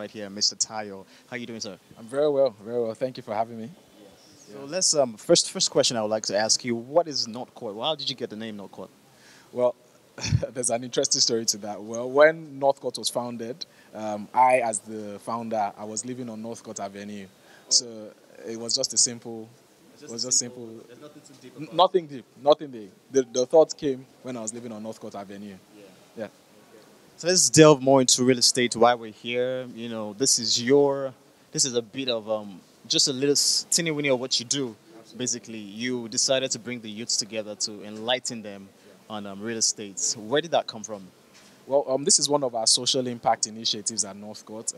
right here, Mr. Tayo. How you doing, sir? I'm very well, very well. Thank you for having me. So let's first question I would like to ask you: what is North Court? How did you get the name North Court? Well, there's an interesting story to that. Well, when Northcote was founded, I, as the founder, I was living on Northcote Avenue, so it was just a simple. It was just simple. There's nothing too deep Nothing deep, nothing deep. The thought came when I was living on Northcote Avenue. Yeah. So let's delve more into real estate. Why we're here? This is a bit of just a little teeny weeny of what you do. Basically, you decided to bring the youths together to enlighten them on real estate. Where did that come from? Well, this is one of our social impact initiatives at Northcote.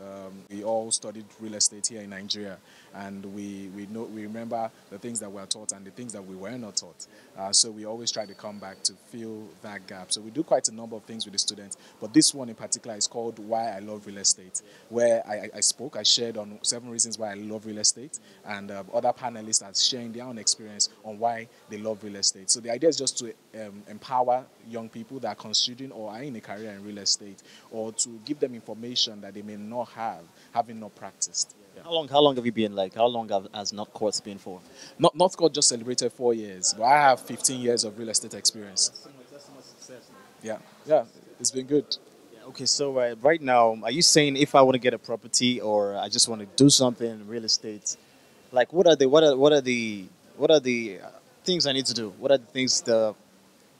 We all studied real estate here in Nigeria, and we remember the things that we were taught and the things that we were not taught. So we always try to come back to fill that gap. So we do quite a number of things with the students, but this one in particular is called "Why I Love Real Estate," where I shared on 7 reasons why I love real estate, and other panelists are sharing their own experience on why they love real estate. So the idea is just to empower young people that are considering or are in a career in real estate, or to give them information that they may not have, having not practiced. Yeah. How long have you been like? How long has North Court been for? Northcote just celebrated 4 years, but I have 15 years of real estate experience. Yeah, yeah, it's been good. Okay, so right now, are you saying if I want to get a property or I just want to do something in real estate, like what are the things I need to do? What are the things the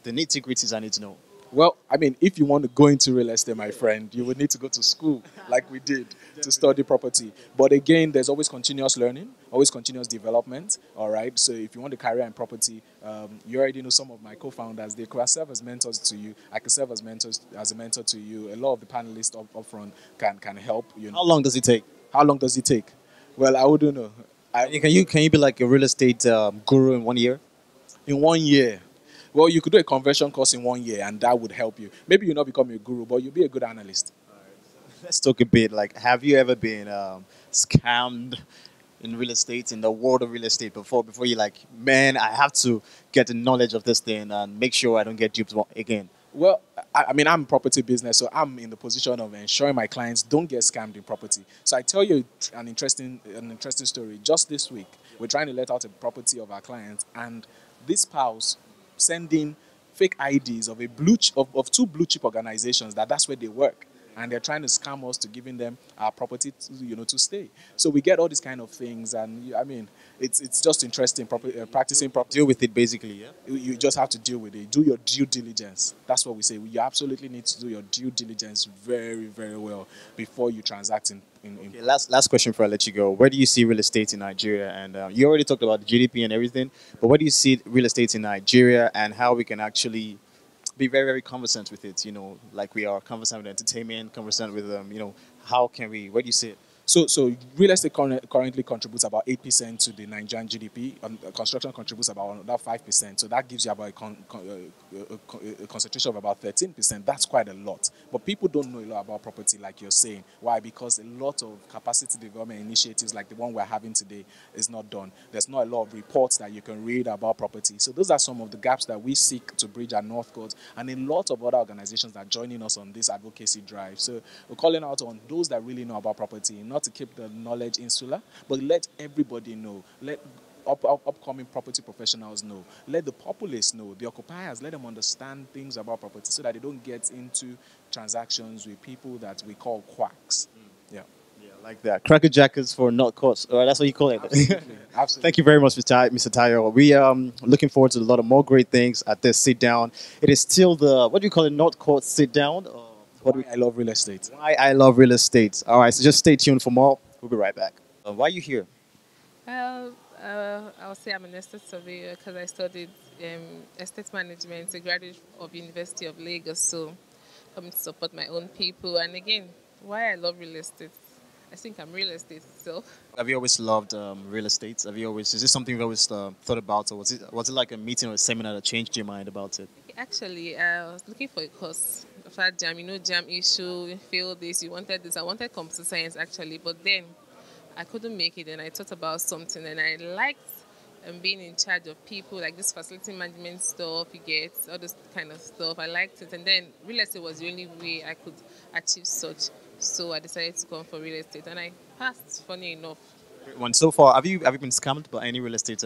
nitty gritties I need to know? Well, I mean, if you want to go into real estate, my friend, you would need to go to school like we did to study property. But again, there's always continuous learning, always continuous development. All right. So if you want a career in property, you already know some of my co-founders. They could serve as mentors to you. I could serve as a mentor to you. A lot of the panelists up front can help. You know. How long does it take? How long does it take? Well, I wouldn't know. Can you be like a real estate guru in 1 year? In 1 year. Well, you could do a conversion course in 1 year, and that would help you. Maybe you'll not become a guru, but you'll be a good analyst. Let's talk a bit. Like, have you ever been scammed in real estate, in the world of real estate before? Before you like, man, I have to get the knowledge of this thing and make sure I don't get duped again. Well, I mean, I'm property business, so I'm in the position of ensuring my clients don't get scammed in property. So I tell you an interesting story. Just this week, we're trying to let out a property of our clients, and this spouse sending fake IDs of of 2 blue chip organizations that's where they work, and they're trying to scam us to giving them our property to stay. So we get all these kind of things, and I mean, it's just interesting. Practicing property. Deal with it basically, yeah. You just have to deal with it. Do your due diligence. That's what we say. You absolutely need to do your due diligence very, very well before you transact in. Okay, last question before I let you go. Where do you see real estate in Nigeria? And you already talked about the GDP and everything, but where do you see real estate in Nigeria and how we can actually be very, very conversant with it? Like we are conversant with entertainment, conversant with how can we? Where do you see it? So real estate currently contributes about 8% to the Nigerian GDP. Construction contributes about another 5%. So that gives you about a concentration of about 13%. That's quite a lot. But people don't know a lot about property, like you're saying. Why? Because a lot of capacity development initiatives, like the one we're having today, is not done. There's not a lot of reports that you can read about property. So those are some of the gaps that we seek to bridge at Northcote, and a lot of other organizations that are joining us on this advocacy drive. So we're calling out on those that really know about property, not to keep the knowledge insular, but let everybody know. Let upcoming property professionals know. Let the populace know, the occupiers, let them understand things about property so that they don't get into transactions with people that we call quacks. Yeah. Yeah, like that. Crackerjackers for not cost. Or that's what you call it. Absolutely. Absolutely. Thank you very much, Mr. Tayo. We looking forward to a lot of more great things at this sit down. It is still the what do you call it? Not court sit down. I love real estate. Why I love real estate. All right, so just stay tuned for more. We'll be right back. Why are you here? Well, I would say I'm an estate surveyor because I studied estate management, a graduate of University of Lagos, so coming to support my own people. And again, why I love real estate. I think I'm real estate itself. Have you always loved real estate? Is this something you've always thought about, or was it like a meeting or a seminar that changed your mind about it? Actually, I was looking for a course. After jam, jam issue, you failed this, you wanted this. I wanted computer science actually, but then I couldn't make it, and I thought about something, and I liked being in charge of people, like this facility management stuff, you get all this kind of stuff. I liked it, and then real estate was the only way I could achieve such. So I decided to come for real estate, and I passed. Funny enough, Great one. So far, have you been scammed by any real estate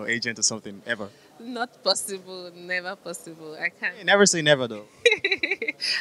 agent or something ever? not possible, never possible. I can't. Hey, never say never though.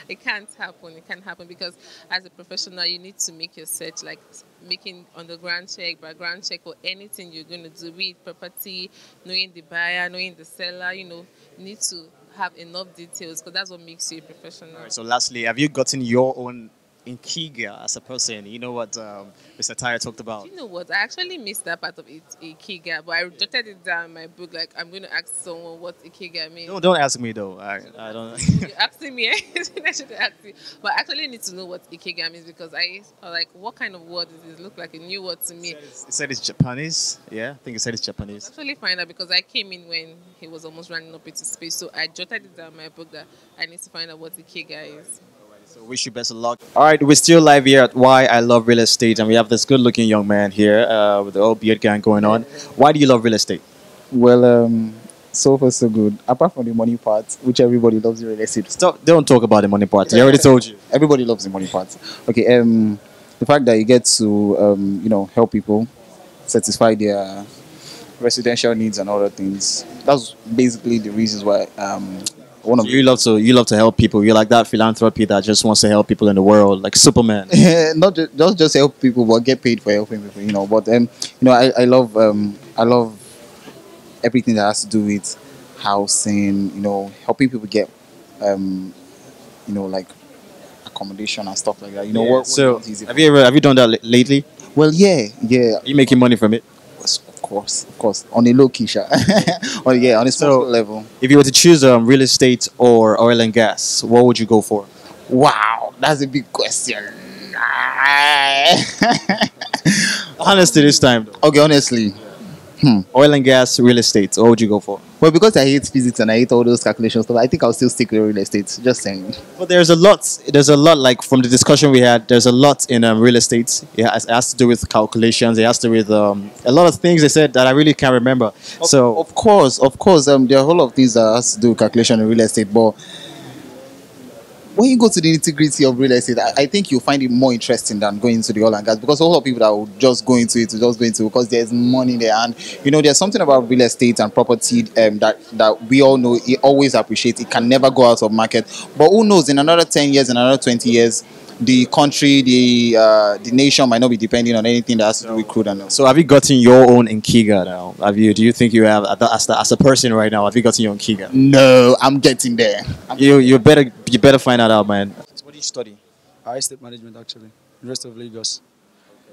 It can't happen. It can't happen because as a professional, you need to make your search, like making underground check, background check for anything you're going to do, be it property, knowing the buyer, knowing the seller. You need to have enough details because that's what makes you a professional. All right. So lastly, have you gotten your own Inkiga as a person? You know what Mr. Tyre talked about. You know what? I actually missed that part of it, Ikiga, but I jotted it down in my book. Like, I'm going to ask someone what Ikiga means. Don't ask me though. I don't. You're asking me, I should ask you. But I actually need to know what Ikiga means because I was like, what kind of word does this look like? A new word to me. It said it's Japanese. Yeah, I think it said it's Japanese. Actually find out because I came in when he was almost running up into space. So I jotted it down in my book that I need to find out what Ikiga is. So wish you best of luck. All right, we're still live here at Why I Love Real Estate, and we have this good-looking young man here with the old beard gang going on. Why do you love real estate? Well, so far so good. Apart from the money part, which everybody loves in real estate. Stop! Don't talk about the money part. I already told you. Everybody loves the money part. Okay. The fact that you get to help people satisfy their residential needs and other things. That's basically the reasons why one of You love to help people. You're like that philanthropy that just wants to help people in the world, like Superman. not just help people, but get paid for helping people. But I love everything that has to do with housing. Helping people get like accommodation and stuff like that. So What easy. have you done that lately? Well, yeah. Are you making money from it? Of course, on a low key, sha. On a small So- level. If you were to choose real estate or oil and gas, what would you go for? Wow, that's a big question. Honestly, this time, though. Okay, honestly, Oil and gas, real estate. What would you go for? well, because I hate physics and I hate all those calculations stuff, I think I'll still stick with real estate. Just saying. But there's a lot. There's a lot. Like from the discussion we had, there's a lot in real estate. It has to do with calculations. It has to do with a lot of things they said that I really can't remember. So Of course, there are a whole lot of things that has to do with calculation in real estate, but when you go to the nitty-gritty of real estate, I think you'll find it more interesting than going into the oil and gas because a whole lot of people that will just go into it will just go into it because there's money there. And there's something about real estate and property that we all know it always appreciates. It can never go out of market. But who knows, in another 10 years, in another 20 years, the country, the nation might not be depending on anything that has to do with crude and oil. so have you gotten your own Inkiga now? Have you? Do you think you have as a person right now? Have you gotten your Inkiga? No, I'm getting there. You better find that out, man. So what do you study? I estate management actually, University of Lagos.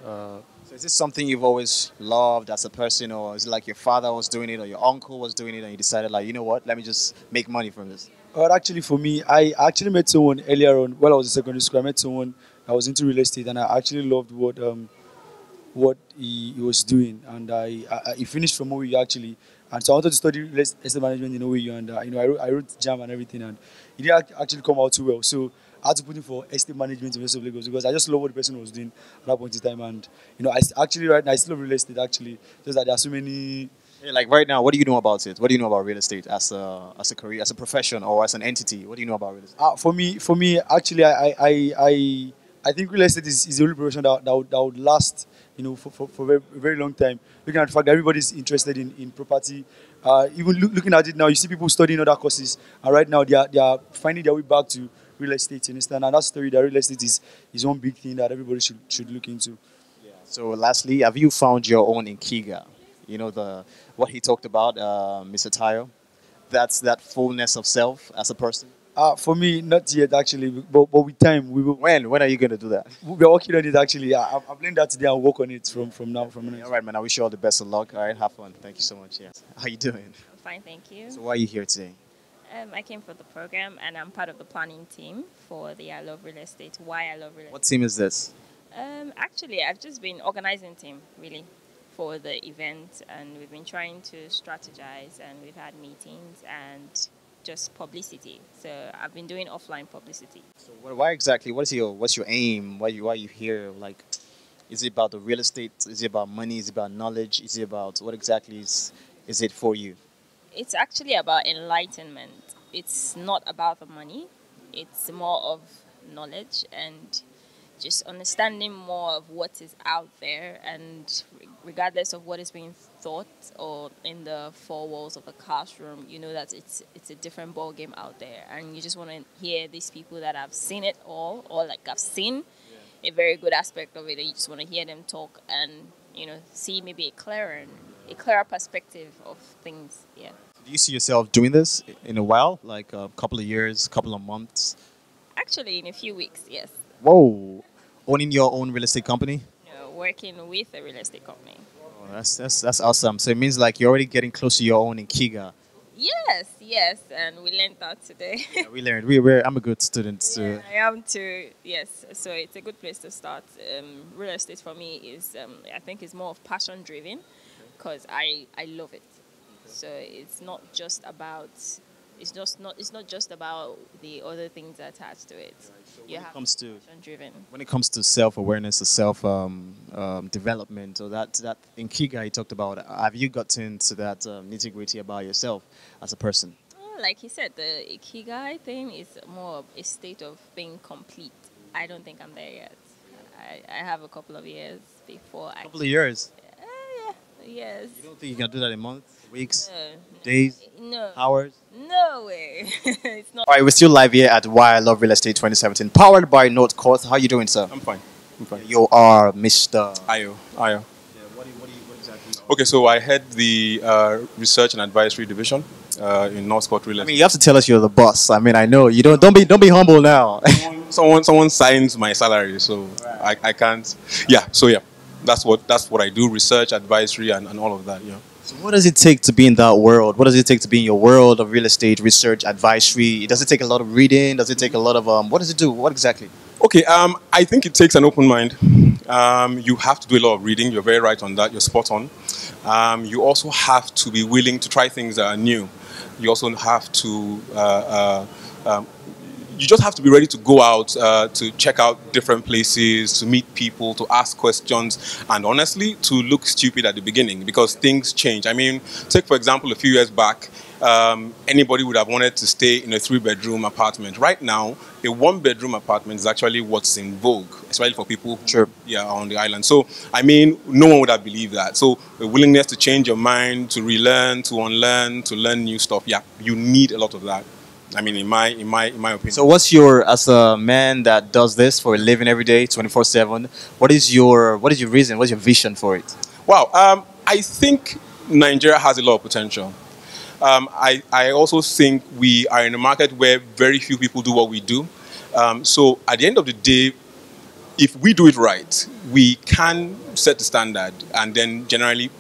So is this something you've always loved as a person, or is it like your father was doing it, or your uncle was doing it, and you decided like, you know what, let me just make money from this? But actually, for me, I actually met someone earlier on while I was in secondary school. I met someone that was into real estate, and I actually loved what he was doing. And he finished from OEU actually, and so I wanted to study estate management in OEU, and I wrote JAM and everything, and it didn't actually come out too well. So I had to put in for estate management in University of Lagos because I just love what the person was doing at that point in time. And actually right now I still love real estate actually, just that there are so many. Yeah, like right now, what do you know about it? What do you know about real estate as a career, as a profession, or as an entity? What do you know about real estate? For me, actually, I think real estate is the only profession that would last, for a very long time. Looking at the fact that everybody's interested in property, even looking at it now, you see people studying other courses, and right now they are finding their way back to real estate. You understand? And that story that real estate is one big thing that everybody should look into. So lastly, have you found your own Inkiga? What he talked about, Mr. Tayo. That's that fullness of self as a person. For me, not yet actually, but with time we will. When are you gonna do that? We're working on it actually. I've learned that today. I'll work on it from now. All right, man. I wish you all the best of luck. All right, have fun. Thank you so much. Yeah. How you doing? I'm fine, thank you. So why are you here today? I came for the program and I'm part of the planning team for the I Love Real Estate. Why I Love Real Estate? What team is this? Actually, I've just been organizing team really for the event, and we've been trying to strategize, and we've had meetings and just publicity. So I've been doing offline publicity. So why exactly? What's your aim? Why are you here? Like, is it about the real estate? Is it about money? Is it about knowledge? Is it about what exactly is it for you? It's actually about enlightenment. It's not about the money. It's more of knowledge, and just understanding more of what is out there, and regardless of what is being taught or in the four walls of a classroom, you know that it's a different ball game out there, and you just want to hear these people that have seen it all, or like I've seen a very good aspect of it, and you just want to hear them talk and see maybe a clearer perspective of things. Yeah. Do you see yourself doing this in a while, like a couple of years, couple of months? Actually, in a few weeks, yes. Whoa, owning your own real estate company? Working with a real estate company. Oh, that's awesome. So it means like you're already getting close to your own in Kiga. Yes, and we learned that today. Yeah, we learned. I'm a good student. So. Yeah, I am too. Yes, so it's a good place to start. Real estate for me is, I think, is more of passion driven, because I love it. So it's not just about. It's not just about the other things attached to it. When it comes to self-awareness or self development, or that in Kiga you talked about, have you gotten to that nitty-gritty about yourself as a person? Like he said, the Ikigai thing is more of a state of being complete. I don't think I'm there yet. I have a couple of years before. A couple of years? Yes. You don't think you can do that in months, weeks, No. days, No. hours? No way. It's not. All right, we're still live here at Why I Love Real Estate 2017, powered by North Coast. How you doing, sir? I'm fine. You are Mr. Ayo. Yeah, what exactly? Okay, so I head the research and advisory division in North Coast Real I Estate. mean, you have to tell us you're the boss. I mean, I know you don't be humble now. Someone signs my salary, so I can't. Yeah, so yeah, that's what I do: research, advisory, and all of that. Yeah. So what does it take to be in that world? What does it take to be in your world of real estate research advisory? Does it take a lot of reading? Does it take a lot of what does it do? What exactly? Okay, I think it takes an open mind. You have to do a lot of reading. You're very right on that. You're spot on. You also have to be willing to try things that are new. You also have to. You just have to be ready to go out to check out different places, to meet people, to ask questions, and honestly, to look stupid at the beginning, because things change. I mean, take for example, a few years back, anybody would have wanted to stay in a 3-bedroom apartment. Right now, a 1-bedroom apartment is actually what's in vogue, especially for people who are on the island. So, I mean, no one would have believed that. So, a willingness to change your mind, to relearn, to unlearn, to learn new stuff, yeah, you need a lot of that. I mean, in my opinion. So what's as a man that does this for a living every day, 24/7, what is your reason? What's your vision for it? Wow, I think Nigeria has a lot of potential. I also think we are in a market where very few people do what we do. So at the end of the day, if we do it right, we can set the standard and then generally,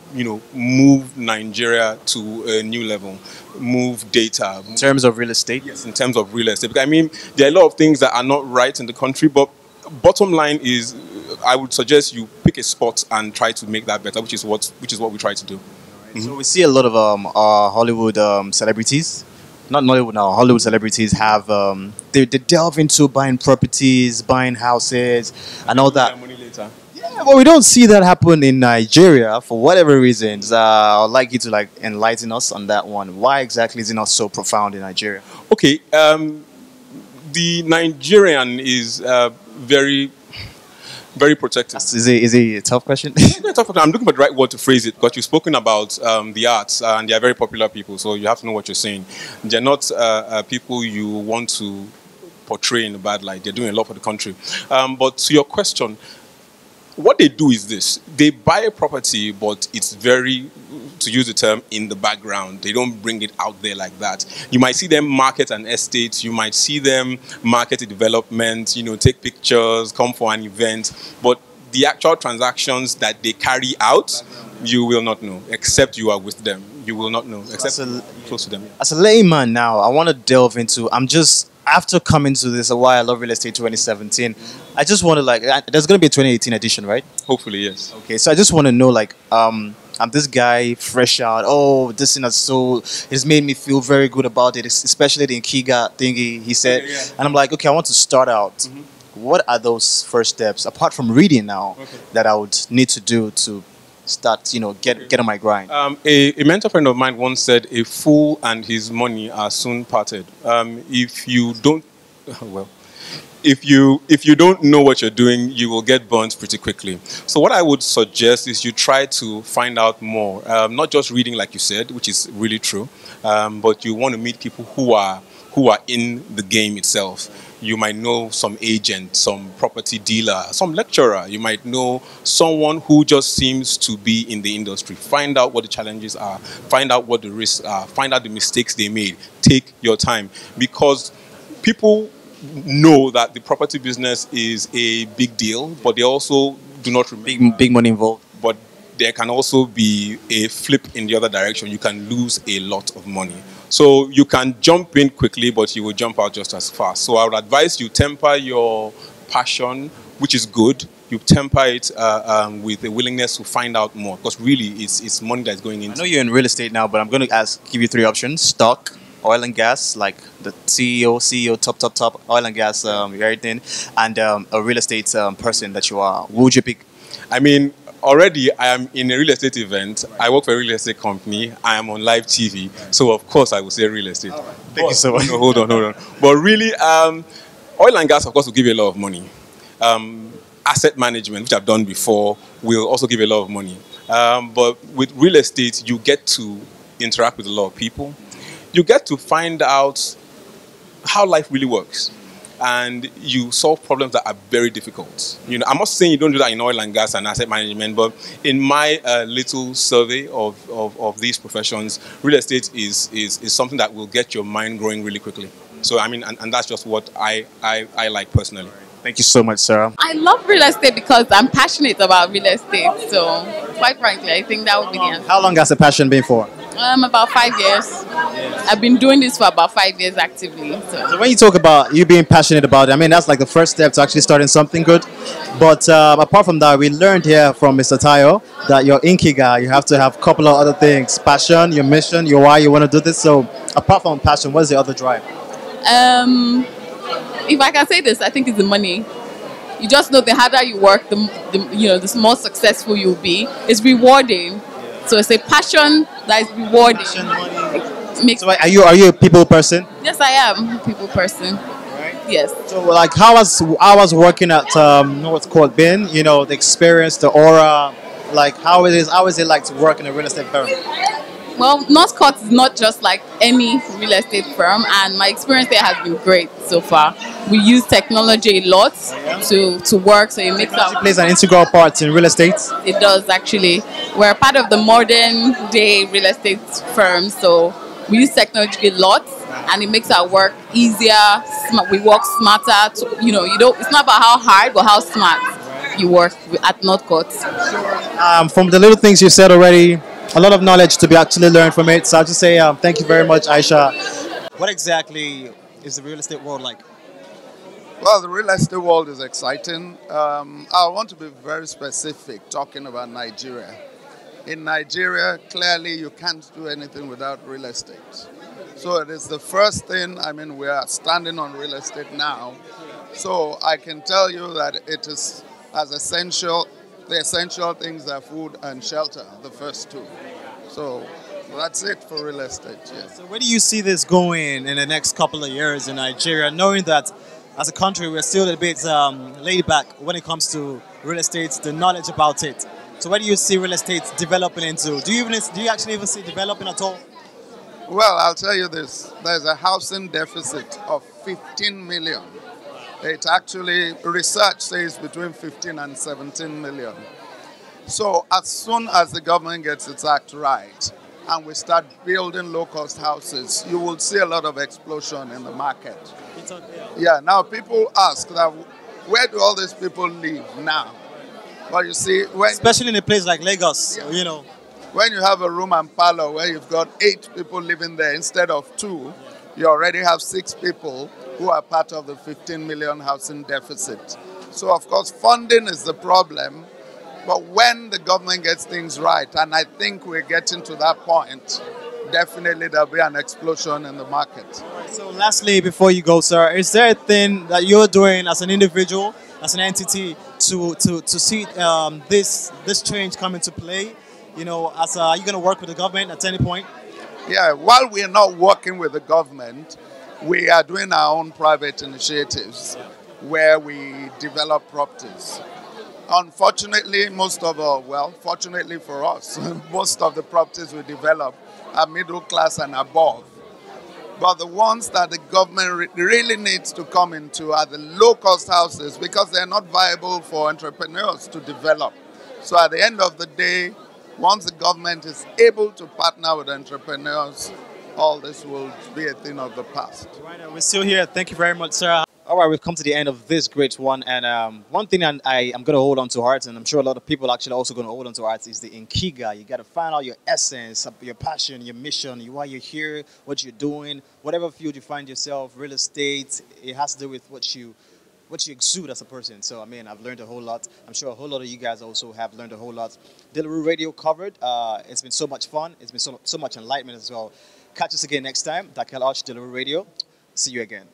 move Nigeria to a new level, move data. In terms of real estate? Yes, in terms of real estate. Because, I mean, there are a lot of things that are not right in the country, but bottom line is, I would suggest you pick a spot and try to make that better, which is what we try to do. Mm-hmm. So we see a lot of Hollywood celebrities. Not Nollywood now. Hollywood celebrities have they delve into buying properties, buying houses, and all that. Money later. Yeah, but we don't see that happen in Nigeria for whatever reasons. I'd like you to enlighten us on that one. Why exactly is it not so profound in Nigeria? Okay, the Nigerian is very protected. Is it a tough question? I'm looking for the right word to phrase it, because you've spoken about the arts, and they are very popular people, so you have to know what you're saying. They're not people you want to portray in a bad light. They're doing a lot for the country. But to your question, what they do is this. They buy a property, but it's very, to use the term, in the background. They don't bring it out there like that. You might see them market an estate. You might see them market a development, take pictures, come for an event. But the actual transactions that they carry out, you will not know, except you are with them. You will not know, except close to them. As a layman now, I want to delve into, after coming to this, Why I Love Real Estate 2017, I just want to there's going to be a 2018 edition, right? Hopefully, yes. Okay, so I just want to know, I'm this guy fresh out. Oh, this thing has made me feel very good about it, especially the Nkiga thingy he said. Yeah. And I'm like, okay, I want to start out. Mm-hmm. What are those first steps, apart from reading now, that I would need to do to start, get on my grind? A mentor friend of mine once said, a fool and his money are soon parted. If you don't, if you don't know what you're doing, you will get burnt pretty quickly. So what I would suggest is you try to find out more, not just reading like you said, which is really true, but you want to meet people who are in the game itself. You might know some agent, some property dealer, some lecturer. You might know someone who just seems to be in the industry. Find out what the challenges are. Find out what the risks are. Find out the mistakes they made. Take your time, because people know that the property business is a big deal, but they also do not remember. Big money involved. But there can also be a flip in the other direction. You can lose a lot of money. So you can jump in quickly, but you will jump out just as fast. So I would advise you temper your passion, which is good. You temper it with a willingness to find out more, because really it's money that's going into. I know you're in real estate now, but I'm going to give you three options: stock, oil and gas, like the CEO, top, oil and gas, everything, and a real estate person that you are. Who would you pick? I mean, already I am in a real estate event. I work for a real estate company. I am on live TV. So, of course, I will say real estate. Right. Thank you so much. No, hold on. But really, oil and gas, of course, will give you a lot of money. Asset management, which I've done before, will also give you a lot of money. But with real estate, you get to interact with a lot of people. You get to find out how life really works. And you solve problems that are very difficult. You know, I'm not saying you don't do that in oil and gas and asset management, but in my little survey of these professions, real estate is something that will get your mind growing really quickly. So, I mean, and that's just what I like personally. Thank you so much, Sarah. I love real estate because I'm passionate about real estate. So, quite frankly, I think that would be the answer. How long has the passion been for? About 5 years. I've been doing this for about 5 years actively. So when you talk about you being passionate about it, I mean, that's like the first step to actually starting something good. But apart from that, we learned here from Mr. Tayo that your Inkiga, you have to have a couple of other things: passion, your mission, your why you want to do this. So apart from passion, what's the other drive? If I can say this, I think it's the money. You just know the harder you work, the more successful you'll be. It's rewarding. So it's a passion that is rewarding. Passion, money. So are you a people person? Yes, I am a people person. Right. Yes. So like, how was working at what's called been? You know, the experience, the aura, like how is it like to work in a real estate firm? Well, Northcote is not just like any real estate firm, and my experience there has been great so far. We use technology a lot to work, so it makes Technology plays an integral part in real estate. It does, actually. We're part of the modern day real estate firm, so we use technology a lot, and it makes our work easier. We work smarter. It's not about how hard, but how smart you work at Northcote. From the little things you said already, a lot of knowledge to be actually learned from it. So I'll just say thank you very much, Aisha. What exactly is the real estate world like? Well, the real estate world is exciting. I want to be very specific talking about Nigeria. In Nigeria, clearly you can't do anything without real estate. So it is the first thing. I mean, we are standing on real estate now. So I can tell you that it is as essential. The essential things are food and shelter, the first two. So that's it for real estate, yes. So where do you see this going in the next couple of years in Nigeria, knowing that as a country we're still a bit laid back when it comes to real estate, the knowledge about it? So where do you see real estate developing into? Do you actually even see developing at all? Well, I'll tell you this. There's a housing deficit of 15 million. It actually, research says between 15 and 17 million. So as soon as the government gets its act right and we start building low-cost houses, you will see a lot of explosion in the market. Yeah, now people ask that, where do all these people live now? But you see, especially in a place like Lagos, you know. When you have a room and parlor where you've got 8 people living there instead of 2, you already have 6 people who are part of the 15 million housing deficit. So, of course, funding is the problem. But when the government gets things right, and I think we're getting to that point, definitely there'll be an explosion in the market. So lastly, before you go, sir, is there a thing that you're doing as an individual, as an entity, to see this change come into play? You know, are you going to work with the government at any point? Yeah, while we're not working with the government, we are doing our own private initiatives. where we develop properties. Unfortunately, fortunately for us, most of the properties we develop are middle class and above. But the ones that the government really needs to come into are the low-cost houses because they're not viable for entrepreneurs to develop. So at the end of the day, once the government is able to partner with entrepreneurs, all this will be a thing of the past. Right, we're still here. Thank you very much, sir. All right, we've come to the end of this great one. And one thing I am going to hold on to heart, and I'm sure a lot of people actually also going to hold on to heart, is the Inkiga. You got to find out your essence, your passion, your mission, why you're here, what you're doing, whatever field you find yourself, real estate, it has to do with what you exude as a person. So, I mean, I've learned a whole lot. I'm sure a whole lot of you guys also have learned a whole lot. Delarue Radio covered. It's been so much fun. It's been so much enlightenment as well. Catch us again next time. Dakel Arch, Delarue Radio. See you again.